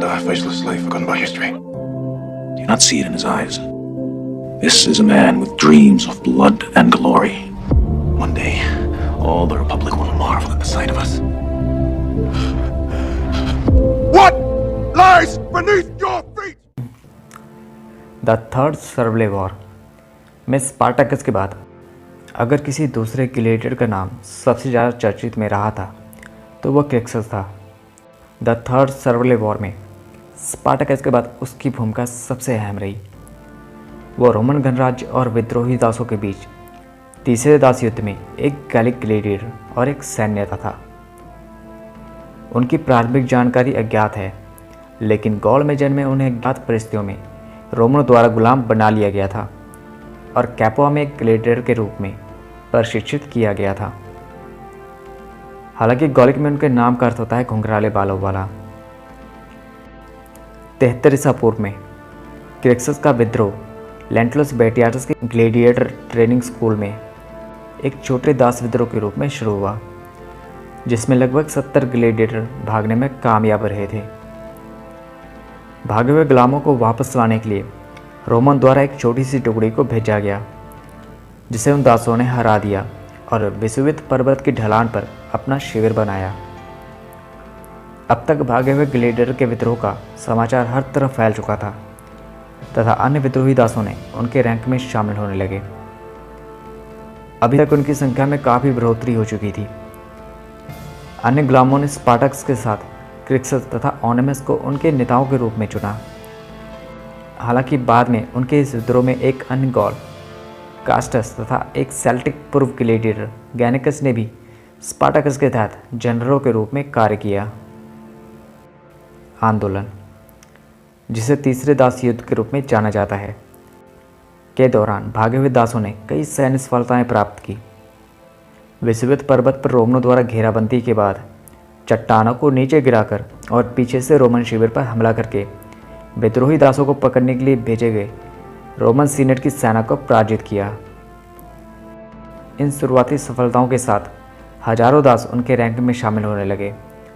a faceless slave forgotten by history. Do you not see it in his eyes? This is a man with dreams of blood and glory. One day, all the Republic will marvel at the sight of us. What lies beneath your feet? The third servile war में Spartacus के बाद अगर किसी दूसरे gladiator का नाम सबसे ज़्यादा चर्चित में रहा था तो वह क्रिक्सस था। द थर्ड सर्वले वॉर में स्पार्टाकस के बाद उसकी भूमिका सबसे अहम रही। वह रोमन गणराज्य और विद्रोही दासों के बीच तीसरे दास युद्ध में एक गैलिक ग्लेडिएटर और एक सैन्य नेता था। उनकी प्रारंभिक जानकारी अज्ञात है, लेकिन गॉल में जन्मे उन्हें अज्ञात परिस्थितियों में रोमनों द्वारा गुलाम बना लिया गया था और कैपुआ में एक ग्लेडिएटर के रूप में प्रशिक्षित किया गया था। हालांकि गॉलिक में उनके नाम का अर्थ होता है घुंघराले बालों वाला। 73 ईसा पूर्व में क्रिक्सस का विद्रोह लेंटुलस बेटियाटस के ग्लेडिएटर ट्रेनिंग स्कूल में एक छोटे दास विद्रोह के रूप में शुरू हुआ, जिसमें लगभग 70 ग्लेडिएटर भागने में कामयाब रहे थे। भागे हुए गुलामों को वापस लाने के लिए रोमन द्वारा एक छोटी सी टुकड़ी को भेजा गया, जिसे उन दासों ने हरा दिया और वेसुवित पर्वत की ढलान पर अपना शिविर बनाया। अब तक भागे हुए ग्लेडिएटर के विद्रोह का समाचार हर तरफ फैल चुका था तथा अन्य विद्रोही दासों ने उनके रैंक में शामिल होने लगे। अभी तक उनकी संख्या में काफ़ी बढ़ोतरी हो चुकी थी। अन्य गुलामों ने स्पार्टक्स के साथ क्रिक्सस तथा ओनेमस को उनके नेताओं के रूप में चुना। हालांकि बाद में उनके इस विद्रोह में एक अन्य गॉल कास्टस तथा एक सेल्टिक पूर्व ग्लेडिएटर गैनिकस ने भी स्पार्टाकस के तहत जनरलों के रूप में कार्य किया। आंदोलन, जिसे तीसरे दास युद्ध के रूप में जाना जाता है, के दौरान भागे हुए दासों ने कई सैन्य सफलताएं प्राप्त की। वेसुवित पर्वत पर रोमनों द्वारा घेराबंदी के बाद चट्टानों को नीचे गिराकर और पीछे से रोमन शिविर पर हमला करके विद्रोही दासों को पकड़ने के लिए भेजे गए रोमन सीनेट की सेना को पराजित किया। इन शुरुआती सफलताओं के साथ हजारों दास उनके रैंक में शामिल होने लगे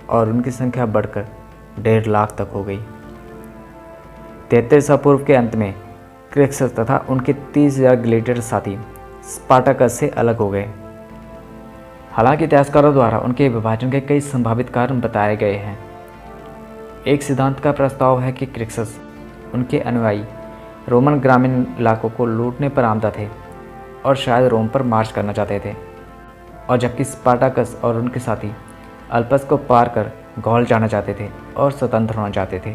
और उनकी संख्या बढ़कर 1.5 लाख तक हो गई। 73 ईसा पूर्व के अंत में क्रिक्सस तथा उनके 30,000 ग्लेडिएटर साथी स्पार्टाकस से अलग हो गए। हालांकि इतिहासकारों द्वारा उनके विभाजन के कई संभावित कारण बताए गए हैं। एक सिद्धांत का प्रस्ताव है कि क्रिक्सस उनके अनुयायी रोमन ग्रामीण इलाकों को लूटने पर आमदा थे और शायद रोम पर मार्च करना चाहते थे, और जबकि स्पार्टाकस और उनके साथी अल्पस को पार कर गॉल जाना चाहते थे और स्वतंत्र होना चाहते थे।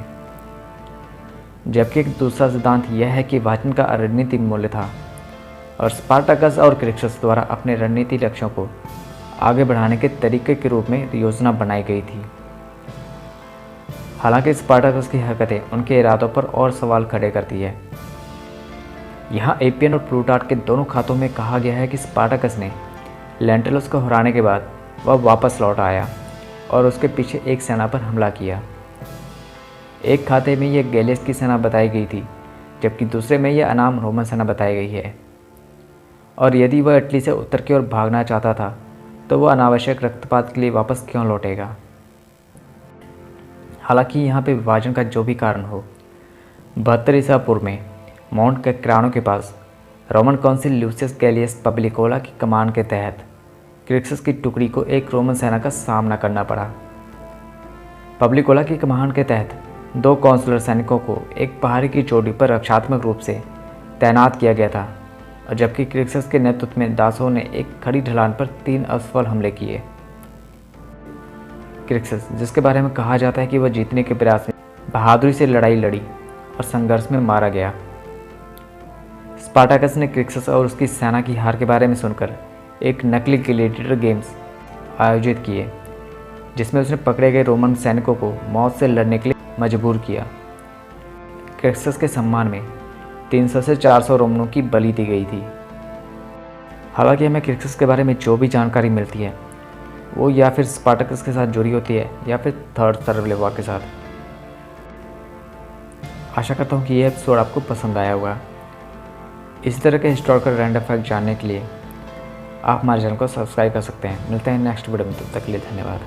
जबकि एक दूसरा सिद्धांत यह है कि विभाजन का रणनीतिक मूल्य था और स्पार्टाकस और क्रिक्सस द्वारा अपने रणनीतिक लक्ष्यों को आगे बढ़ाने के तरीके के रूप में योजना बनाई गई थी। हालांकि स्पार्टाकस की हरकतें उनके इरादों पर और सवाल खड़े करती है। यहाँ एपियन और प्लूटार्क के दोनों खातों में कहा गया है कि स्पार्टाकस ने लेंटुलस को हराने के बाद वह वापस लौट आया और उसके पीछे एक सेना पर हमला किया। एक खाते में यह गैलियस की सेना बताई गई थी, जबकि दूसरे में यह अनाम रोमन सेना बताई गई है। और यदि वह इटली से उत्तर की ओर भागना चाहता था तो वह अनावश्यक रक्तपात के लिए वापस क्यों लौटेगा। हालांकि यहाँ पे विभाजन का जो भी कारण हो, 72 ईसा पूर्व में माउंट कैक्रानो के पास रोमन काउंसिल ल्यूसियस गैलियस पब्लिकोला की कमान के तहत क्रिक्सस की टुकड़ी को एक रोमन सेना का सामना करना पड़ा। पब्लिकोला की कमान के तहत 2 काउंसिलर सैनिकों को एक पहाड़ी की चोटी पर रक्षात्मक रूप से तैनात किया गया था, और जबकि क्रिक्सस के नेतृत्व में दासों ने एक खड़ी ढलान पर 3 असफल हमले किए। क्रिक्सस, जिसके बारे में कहा जाता है कि वह जीतने के प्रयास में बहादुरी से लड़ाई लड़ी और संघर्ष में मारा गया। स्पार्टाकस ने क्रिक्सस और उसकी सेना की हार के बारे में सुनकर एक नकली ग्लेडिएटर गेम्स आयोजित किए, जिसमें उसने पकड़े गए रोमन सैनिकों को मौत से लड़ने के लिए मजबूर किया। क्रिक्सस के सम्मान में 300 से 400 रोमनों की बलि दी गई थी। हालांकि हमें क्रिक्सस के बारे में जो भी जानकारी मिलती है वो या फिर स्पार्टाकस के साथ जुड़ी होती है या फिर थर्ड सर्वले वॉर के साथ। आशा करता हूँ कि यह एपिसोड आपको पसंद आया होगा। इसी तरह के हिस्टोरिकल रैंडम फैक्ट जानने के लिए आप हमारे चैनल को सब्सक्राइब कर सकते हैं। मिलते हैं नेक्स्ट वीडियो में, तब तक के लिए धन्यवाद।